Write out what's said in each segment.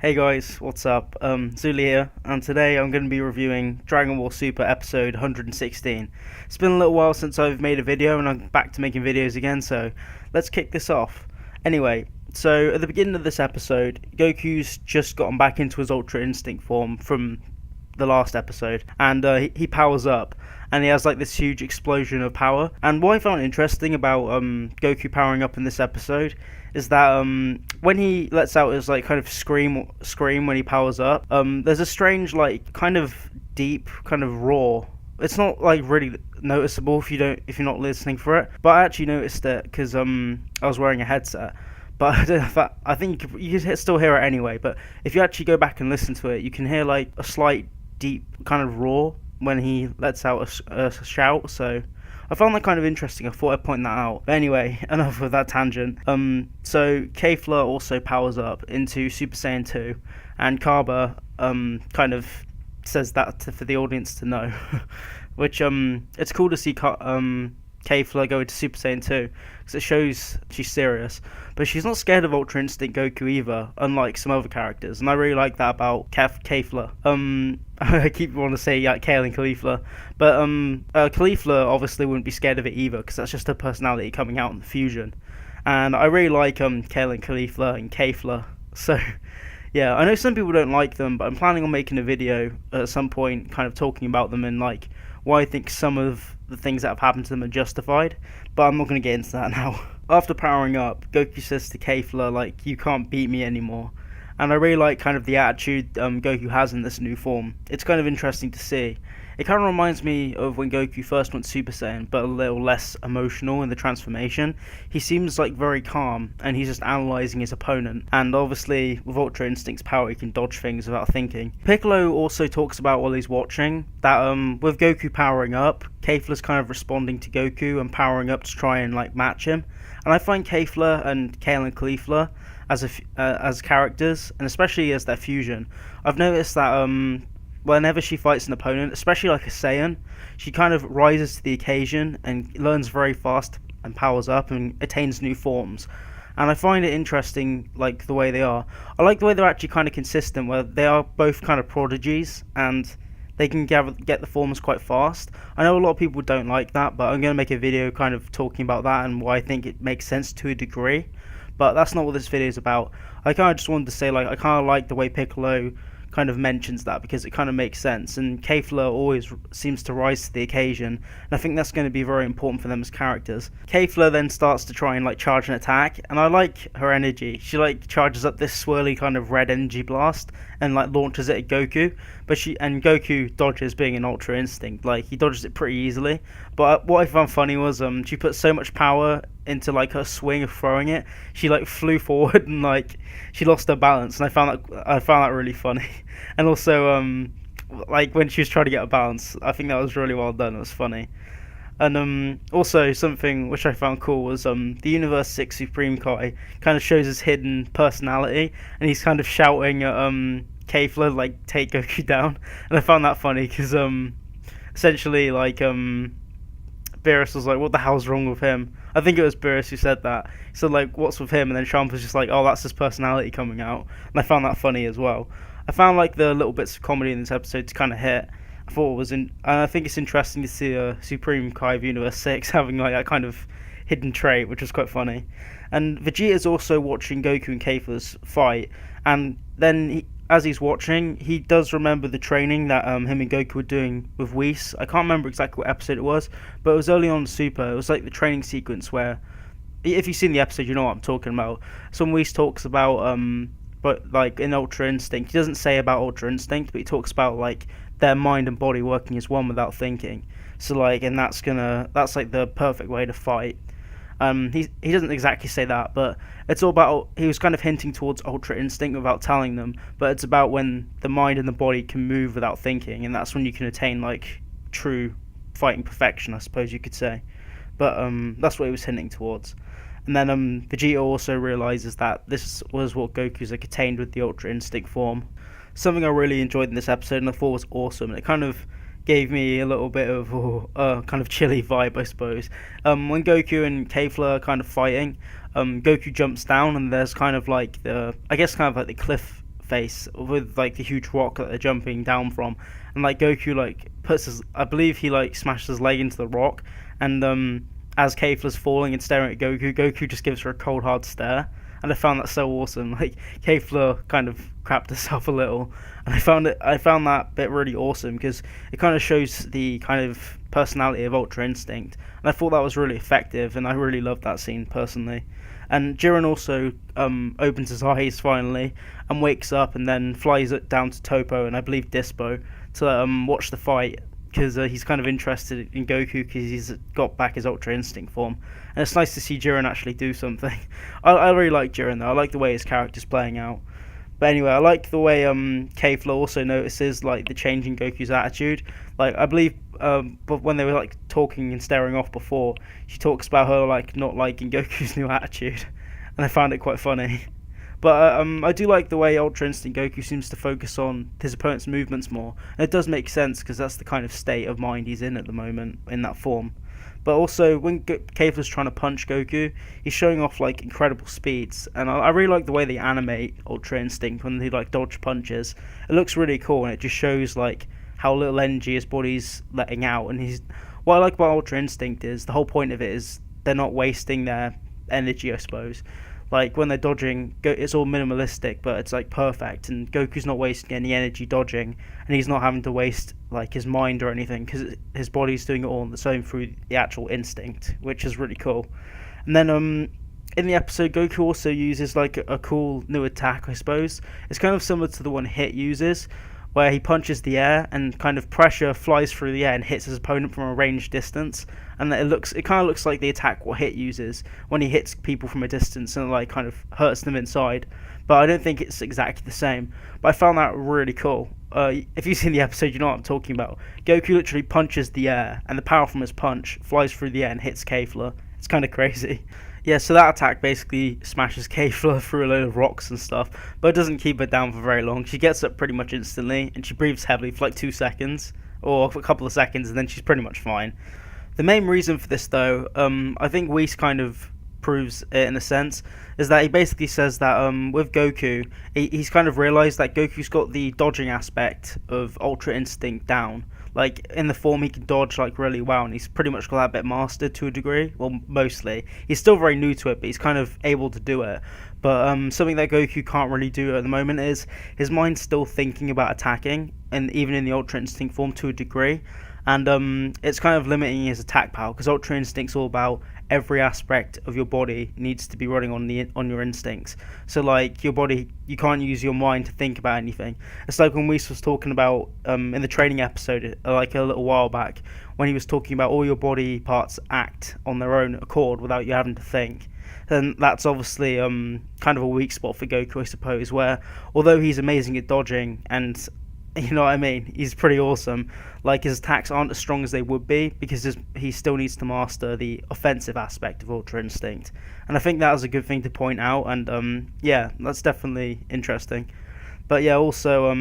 Hey guys, what's up? Zuli here, and today I'm going to be reviewing Dragon Ball Super episode 116. It's been a little while since I've made a video, and I'm back to making videos again, so let's kick this off. Anyway, so at the beginning of this episode, Goku's just gotten back into his Ultra Instinct form from the last episode, and he powers up, and he has like this huge explosion of power. And what I found interesting about Goku powering up in this episode is that when he lets out his like kind of scream when he powers up, there's a strange like kind of deep kind of roar. It's not like really noticeable if you're not listening for it, but I actually noticed it because I was wearing a headset. But I don't know if I think you can still hear it anyway. But if you actually go back and listen to it, you can hear like a slight deep kind of roar when he lets out a shout. So I found that kind of interesting. I thought I'd point that out. But anyway, enough of that tangent. So Kefla also powers up into Super Saiyan 2, and Kaba kind of says that for the audience to know, which it's cool to see Kefla go into Super Saiyan 2 because it shows she's serious, but she's not scared of Ultra Instinct Goku either, unlike some other characters, and I really like that about Kefla. I keep wanting to say Kale and Caulifla, but Caulifla obviously wouldn't be scared of it either because that's just her personality coming out in the fusion, and I really like Kale and Caulifla and Kefla. So yeah, I know some people don't like them, but I'm planning on making a video at some point kind of talking about them and like why I think some of the things that have happened to them are justified, but I'm not going to get into that now. After powering up, Goku says to Kefla, like, you can't beat me anymore. And I really like kind of the attitude Goku has in this new form. It's kind of interesting to see. It kind of reminds me of when Goku first went Super Saiyan, but a little less emotional in the transformation. He seems like very calm, and he's just analysing his opponent. And obviously, with Ultra Instinct's power, he can dodge things without thinking. Piccolo also talks about while he's watching that with Goku powering up, Kefla's kind of responding to Goku and powering up to try and like match him. And I find Kefla and Kale and Caulifla as characters, and especially as their fusion, I've noticed that whenever she fights an opponent, especially like a Saiyan, she kind of rises to the occasion and learns very fast and powers up and attains new forms. And I find it interesting, like the way they are. I like the way they're actually kind of consistent, where they are both kind of prodigies and they can get the forms quite fast. I know a lot of people don't like that, but I'm going to make a video kind of talking about that and why I think it makes sense to a degree. But that's not what this video is about. I kind of just wanted to say, like, I kind of like the way Piccolo kind of mentions that because it kind of makes sense, and Kefla always seems to rise to the occasion, and I think that's going to be very important for them as characters. Kefla then starts to try and like charge an attack, and I like her energy. She like charges up this swirly kind of red energy blast and like launches it at Goku, but Goku dodges, being an Ultra Instinct, like he dodges it pretty easily. But what I found funny was she put so much power into like her swing of throwing it, she like flew forward and like she lost her balance, and I found that really funny. And also like when she was trying to get a balance, I think that was really well done. It was funny. And also something which I found cool was the Universe 6 Supreme Kai kind of shows his hidden personality, and he's kind of shouting at Kefla like, take Goku down, and I found that funny because essentially like Beerus was like, what the hell's wrong with him? I think it was Beerus who said that. He said like, what's with him? And then Trump was just like, oh, that's his personality coming out. And I found that funny as well. I found like the little bits of comedy in this episode to kind of hit. I thought it was and I think it's interesting to see a Supreme Kai of Universe 6 having like that kind of hidden trait, which was quite funny. And Vegeta's also watching Goku and Kefla's fight, and then as he's watching, he does remember the training that him and Goku were doing with Whis. I can't remember exactly what episode it was, but it was early on in Super. It was like the training sequence where, if you've seen the episode, you know what I'm talking about. So Whis talks about but like in Ultra Instinct, he doesn't say about Ultra Instinct, but he talks about like their mind and body working as one without thinking. So like, and that's like the perfect way to fight. He doesn't exactly say that, but it's all about, he was kind of hinting towards Ultra Instinct without telling them, but it's about when the mind and the body can move without thinking, and that's when you can attain like true fighting perfection, I suppose you could say. But that's what he was hinting towards. And then Vegeta also realizes that this was what Goku's like attained with the Ultra Instinct form. Something I really enjoyed in this episode and I thought was awesome, and it kind of gave me a little bit of kind of chilly vibe, I suppose. When Goku and Kefla are kind of fighting, Goku jumps down, and there's kind of like the cliff face with like the huge rock that they're jumping down from, and like Goku like puts his, I believe he like smashes his leg into the rock, and as Kefla's falling and staring at Goku, Goku just gives her a cold hard stare, and I found that so awesome. Like Kefla kind of crapped herself a little, and I found that bit really awesome because it kind of shows the kind of personality of Ultra Instinct, and I thought that was really effective, and I really loved that scene personally. And Jiren also opens his eyes finally and wakes up, and then flies it down to Toppo and I believe Dispo to watch the fight, because he's kind of interested in Goku because he's got back his Ultra Instinct form, and it's nice to see Jiren actually do something. I really like Jiren though. I like the way his character's playing out. But anyway, I like the way Kefla also notices like the change in Goku's attitude. Like I believe, but when they were like talking and staring off before, she talks about her like not liking Goku's new attitude, and I found it quite funny. But I do like the way Ultra Instinct Goku seems to focus on his opponent's movements more, and it does make sense because that's the kind of state of mind he's in at the moment in that form. But also, when Kefla's trying to punch Goku, he's showing off like incredible speeds, and I really like the way they animate Ultra Instinct when he like dodge punches. It looks really cool, and it just shows like how little energy his body's letting out. And what I like about Ultra Instinct is the whole point of it is they're not wasting their energy, I suppose. Like when they're dodging, it's all minimalistic, but it's like perfect, and Goku's not wasting any energy dodging, and he's not having to waste like his mind or anything because his body's doing it all on its own through the actual instinct, which is really cool. And then in the episode, Goku also uses like a cool new attack, I suppose. It's kind of similar to the one Hit uses, where he punches the air and kind of pressure flies through the air and hits his opponent from a ranged distance. And it kind of looks like the attack what Hit uses when he hits people from a distance and like kind of hurts them inside. But I don't think it's exactly the same. But I found that really cool. If you've seen the episode, you know what I'm talking about. Goku literally punches the air, and the power from his punch flies through the air and hits Kefla. It's kind of crazy. Yeah, so that attack basically smashes Kefla through a load of rocks and stuff, but it doesn't keep her down for very long. She gets up pretty much instantly, and she breathes heavily for like 2 seconds, or a couple of seconds, and then she's pretty much fine. The main reason for this, though, I think Whis kind of proves it in a sense, is that he basically says that with Goku, he's kind of realised that Goku's got the dodging aspect of Ultra Instinct down. Like, in the form, he can dodge, like, really well, and he's pretty much got that bit mastered to a degree. Well, mostly. He's still very new to it, but he's kind of able to do it. But something that Goku can't really do at the moment is his mind's still thinking about attacking, and even in the Ultra Instinct form to a degree. And it's kind of limiting his attack power, because Ultra Instinct's all about every aspect of your body needs to be running on your instincts. So like your body, you can't use your mind to think about anything. It's like when Whis was talking about in the training episode like a little while back, when he was talking about all your body parts act on their own accord without you having to think. And that's obviously kind of a weak spot for Goku, I suppose, where although he's amazing at dodging and you know what I mean, he's pretty awesome, like his attacks aren't as strong as they would be because he still needs to master the offensive aspect of Ultra Instinct. And I think that was a good thing to point out, and yeah, that's definitely interesting. But yeah, also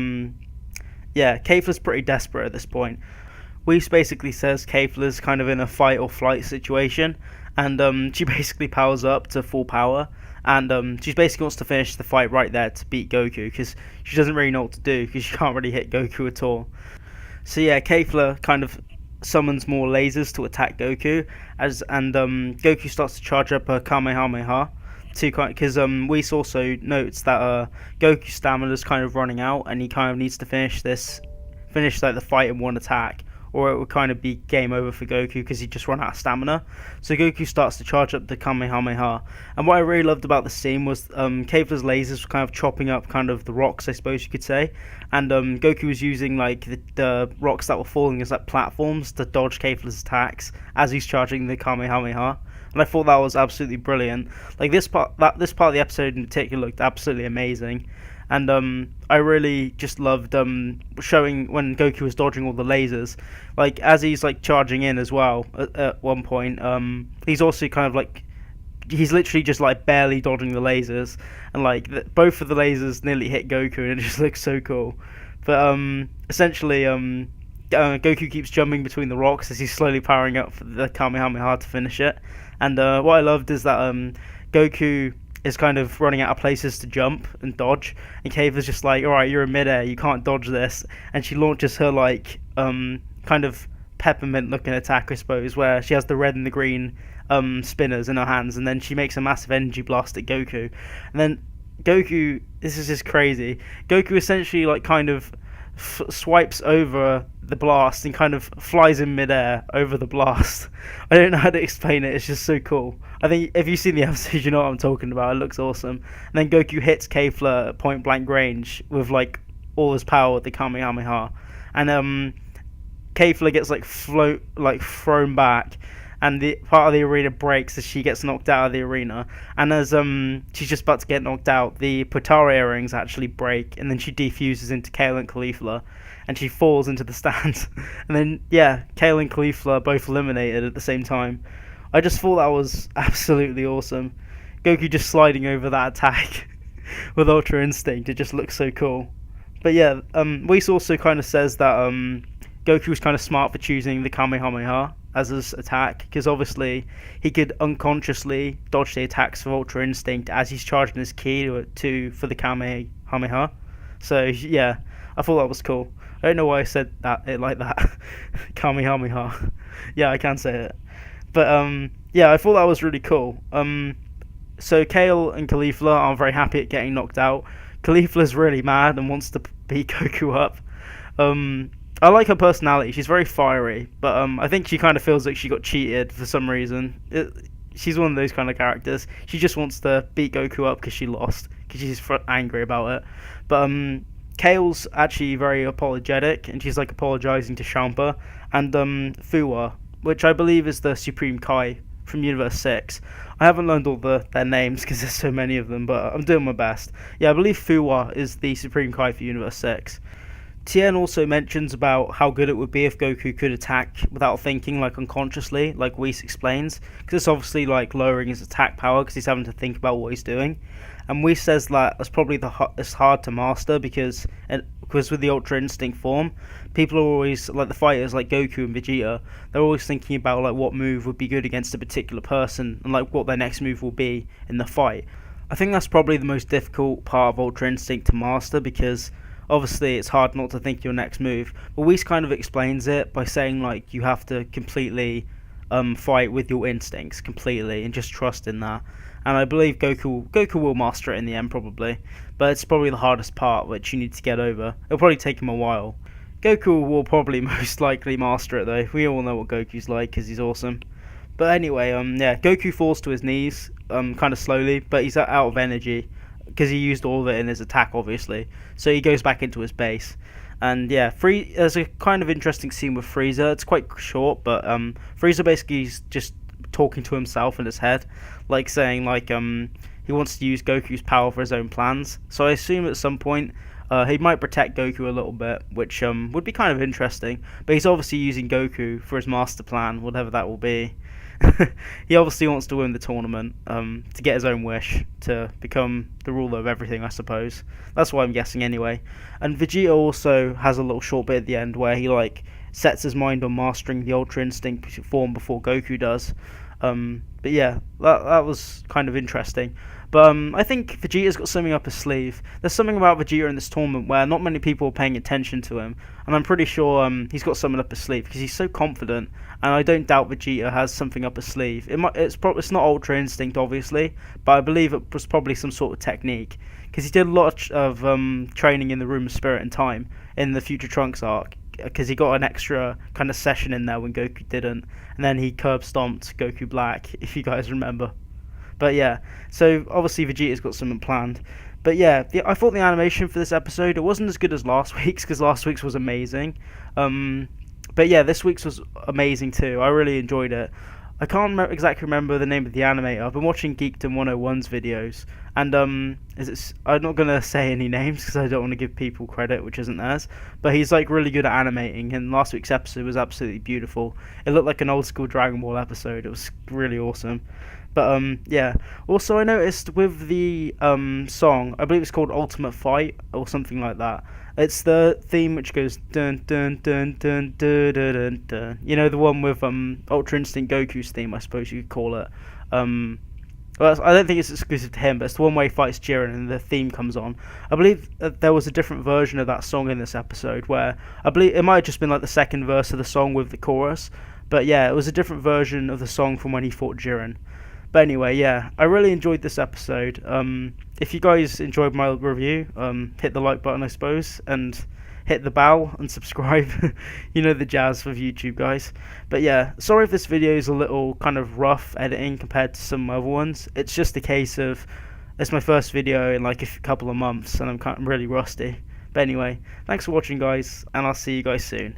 yeah, Kefla's pretty desperate at this point. Whis basically says Kefla's kind of in a fight or flight situation, and she basically powers up to full power, and she basically wants to finish the fight right there to beat Goku, because she doesn't really know what to do, because she can't really hit Goku at all. So yeah, Kefla kind of summons more lasers to attack Goku, and Goku starts to charge up her Kamehameha, because Whis also notes that Goku's stamina is kind of running out, and he kind of needs to finish like the fight in one attack, or it would kind of be game over for Goku because he'd just run out of stamina. So Goku starts to charge up the Kamehameha. And what I really loved about the scene was Kefla's lasers were kind of chopping up kind of the rocks, I suppose you could say. And Goku was using like the rocks that were falling as like platforms to dodge Kefla's attacks as he's charging the Kamehameha. And I thought that was absolutely brilliant. Like this part of the episode in particular looked absolutely amazing. And I really just loved showing when Goku was dodging all the lasers, like as he's like charging in as well at one point. He's also kind of like, he's literally just like barely dodging the lasers, and like both of the lasers nearly hit Goku, and it just looks so cool. But essentially Goku keeps jumping between the rocks as he's slowly powering up for the Kamehameha to finish it. And what I loved is that Goku is kind of running out of places to jump and dodge, and Kayla's just like, all right, you're in midair, you can't dodge this, and she launches her like kind of peppermint looking attack, I suppose, where she has the red and the green spinners in her hands, and then she makes a massive energy blast at Goku, and then Goku, this is just crazy. Goku essentially like kind of swipes over the blast and kind of flies in midair over the blast. I don't know how to explain it. It's just so cool. I think if you've seen the episode, you know what I'm talking about. It looks awesome. And then Goku hits Kefla at point blank range with like all his power with the Kamehameha, and Kefla gets like thrown back, and the part of the arena breaks as she gets knocked out of the arena. And as she's just about to get knocked out, the Potara earrings actually break, and then she defuses into Kale and Caulifla, and she falls into the stands. And then yeah, Kale and Caulifla are both eliminated at the same time. I just thought that was absolutely awesome. Goku just sliding over that attack with Ultra Instinct, it just looks so cool. But yeah, Whis also kind of says that Goku was kind of smart for choosing the Kamehameha as his attack, because obviously he could unconsciously dodge the attacks of Ultra Instinct as he's charging his ki for the Kamehameha. So yeah, I thought that was cool. I don't know why I said it like that. Kamehameha. Yeah, I can say it. But yeah, I thought that was really cool. So Kale and Caulifla are very happy at getting knocked out. Caulifla's really mad and wants to beat Goku up. I like her personality. She's very fiery, but I think she kind of feels like she got cheated for some reason. She's one of those kind of characters. She just wants to beat Goku up because she lost, because she's angry about it. But Kale's actually very apologetic, and she's like apologizing to Champa and Fuwa, which I believe is the Supreme Kai from Universe 6. I haven't learned all their names because there's so many of them, but I'm doing my best. Yeah, I believe Fuwa is the Supreme Kai for Universe 6. Tien also mentions about how good it would be if Goku could attack without thinking, like unconsciously, like Whis explains, because it's obviously like lowering his attack power because he's having to think about what he's doing. And Whis says that that's probably it's hard to master because with the Ultra Instinct form, people are always like the fighters like Goku and Vegeta. They're always thinking about like what move would be good against a particular person and like what their next move will be in the fight. I think that's probably the most difficult part of Ultra Instinct to master because obviously it's hard not to think your next move, but Whis kind of explains it by saying like you have to completely fight with your instincts completely and just trust in that. And I believe Goku will master it in the end probably, but it's probably the hardest part which you need to get over. It'll probably take him a while. Goku will probably most likely master it though. We all know what Goku's like because he's awesome. But anyway, yeah, Goku falls to his knees kind of slowly, but he's out of energy because he used all of it in his attack, obviously. So he goes back into his base. And yeah, there's a kind of interesting scene with Frieza. It's quite short, but Frieza basically is just talking to himself in his head, like saying like he wants to use Goku's power for his own plans. So I assume at some point he might protect Goku a little bit, which would be kind of interesting. But he's obviously using Goku for his master plan, whatever that will be. He obviously wants to win the tournament to get his own wish to become the ruler of everything, I suppose. That's what I'm guessing anyway. And Vegeta also has a little short bit at the end where he like sets his mind on mastering the Ultra Instinct form before Goku does. But yeah, that was kind of interesting. But I think Vegeta's got something up his sleeve. There's something about Vegeta in this tournament where not many people are paying attention to him, and I'm pretty sure he's got something up his sleeve because he's so confident. And I don't doubt Vegeta has something up his sleeve. It's not Ultra Instinct, obviously, but I believe it was probably some sort of technique because he did a lot of training in the Room of Spirit and Time in the Future Trunks arc. Because he got an extra kind of session in there when Goku didn't, and then he curb stomped Goku Black, if you guys remember. But yeah, so obviously Vegeta's got something planned. But yeah, I thought the animation for this episode, it wasn't as good as last week's, because last week's was amazing. But yeah, this week's was amazing too. I really enjoyed it. I can't exactly remember the name of the animator. I've been watching Geekdom 101's videos, and I'm not gonna say any names because I don't want to give people credit which isn't theirs. But he's like really good at animating, and last week's episode was absolutely beautiful. It looked like an old school Dragon Ball episode. It was really awesome. But yeah. Also, I noticed with the song, I believe it's called Ultimate Fight or something like that. It's the theme which goes dun dun dun dun dun dun dun dun. You know, the one with Ultra Instinct Goku's theme, I suppose you could call it. Well, I don't think it's exclusive to him, but it's the one where he fights Jiren and the theme comes on. I believe that there was a different version of that song in this episode where I believe it might have just been like the second verse of the song with the chorus. But yeah, it was a different version of the song from when he fought Jiren. But anyway, yeah, I really enjoyed this episode. If you guys enjoyed my review, hit the like button, I suppose, and hit the bell and subscribe. You know the jazz with YouTube, guys. But yeah, sorry if this video is a little kind of rough editing compared to some other ones. It's just a case of it's my first video in like a couple of months, and I'm really rusty. But anyway, thanks for watching, guys, and I'll see you guys soon.